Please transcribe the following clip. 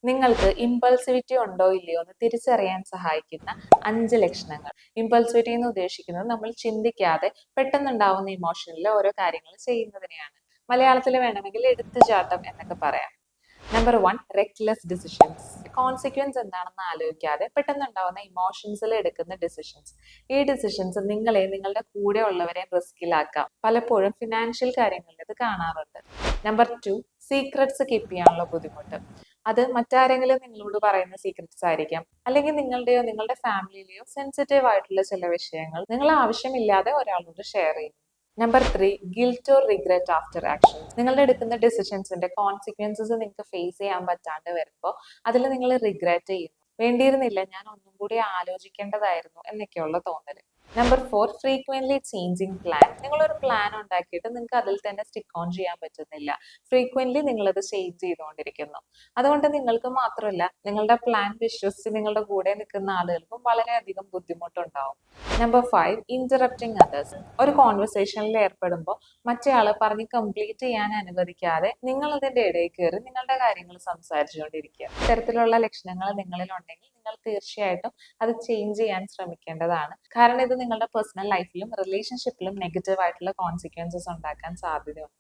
നിങ്ങൾക്ക് ഇമ്പൾസിവിറ്റി ഉണ്ടോ ഇല്ലയോ എന്ന് തിരിച്ചറിയാൻ സഹായിക്കുന്ന 5 ലക്ഷണങ്ങൾ. ഇമ്പൾസിവിറ്റി എന്ന് ഉദ്ദേശിക്കുന്നത് നമ്മൾ ചിന്തിക്കാതെ പെട്ടെന്നുണ്ടാവുന്ന ഇമോഷനിൽ ഓരോ കാര്യങ്ങൾ ചെയ്യുന്നതിനെയാണ്. മലയാളത്തിൽ വേണമെങ്കിൽ എടുത്തുചാട്ടം എന്നൊക്കെ പറയാം. Number 1, reckless decisions. കോൺസിക്വൻസ് എന്താണെന്ന് ആലോചിക്കാതെ പെട്ടെന്നുണ്ടാവുന്ന ഇമോഷൻസിൽ എടുക്കുന്ന ഡിസിഷൻസ്. ഈ ഡിസിഷൻസ് നിങ്ങളെ നിങ്ങളുടെ കൂടെ ഉള്ളവരെ റിസ്കിലാക്കാം. പലപ്പോഴും ഫിനാൻഷ്യൽ കാര്യങ്ങളിൽ ഇത് കാണാറുണ്ട്. നമ്പർ 2, സീക്രട്സ് കീപ്പ് ചെയ്യാനുള്ള ബുദ്ധിമുട്ട്. അത് മറ്റാരെങ്കിലും നിങ്ങളോട് പറയുന്ന സീക്രട്സ് ആയിരിക്കാം, അല്ലെങ്കിൽ നിങ്ങളുടെയോ നിങ്ങളുടെ ഫാമിലിയിലെയോ സെൻസിറ്റീവ് ആയിട്ടുള്ള ചില വിഷയങ്ങൾ നിങ്ങൾ ആവശ്യമില്ലാതെ ഒരാളോട് ഷെയർ ചെയ്യും. Number 3, guilt or regret after action. നിങ്ങളുടെ എടുക്കുന്ന ഡിസിഷൻസിന്റെ കോൺസിക്വൻസസ് നിങ്ങൾക്ക് ഫേസ് ചെയ്യാൻ പറ്റാണ്ട് വരുമ്പോൾ അതിൽ നിങ്ങൾ റിഗ്രറ്റ് ചെയ്യുന്നു. വേണ്ടിയിരുന്നില്ല, ഞാൻ ഒന്നും കൂടി ആലോചിക്കേണ്ടതായിരുന്നു എന്നൊക്കെയുള്ള തോന്നൽ. Number 4, frequently changing plan. നിങ്ങളൊരു പ്ലാൻ ഉണ്ടാക്കിയിട്ട് നിങ്ങൾക്ക് അതിൽ തന്നെ സ്റ്റിക്ക് ഓൺ ചെയ്യാൻ പറ്റുന്നില്ല. ഫ്രീക്വന്റ്ലി നിങ്ങളത് ചേഞ്ച് ചെയ്തുകൊണ്ടിരിക്കുന്നു. അതുകൊണ്ട് നിങ്ങൾക്ക് മാത്രമല്ല, നിങ്ങളുടെ പ്ലാൻ വിശ്വസിച്ച് നിങ്ങളുടെ കൂടെ നിൽക്കുന്ന ആളുകൾക്കും വളരെയധികം ബുദ്ധിമുട്ടുണ്ടാവും. Number 5, interrupting others. ഒരു കോൺവെർസേഷനിൽ ഏർപ്പെടുമ്പോൾ മറ്റേയാള് പറഞ്ഞ് കംപ്ലീറ്റ് ചെയ്യാൻ അനുവദിക്കാതെ നിങ്ങൾ അതിന്റെ ഇടയിൽ കയറി നിങ്ങളുടെ കാര്യങ്ങൾ സംസാരിച്ചുകൊണ്ടിരിക്കുക. ഇത്തരത്തിലുള്ള ലക്ഷണങ്ങൾ നിങ്ങളിൽ ഉണ്ടെങ്കിൽ നിങ്ങൾ തീർച്ചയായിട്ടും അത് ചേഞ്ച് ചെയ്യാൻ ശ്രമിക്കേണ്ടതാണ്. കാരണം ഇത് നിങ്ങളുടെ പേഴ്സണൽ ലൈഫിലും റിലേഷൻഷിപ്പിലും നെഗറ്റീവ് ആയിട്ടുള്ള കോൺസിക്വൻസസ് ഉണ്ടാക്കാൻ സാധ്യതയുണ്ട്.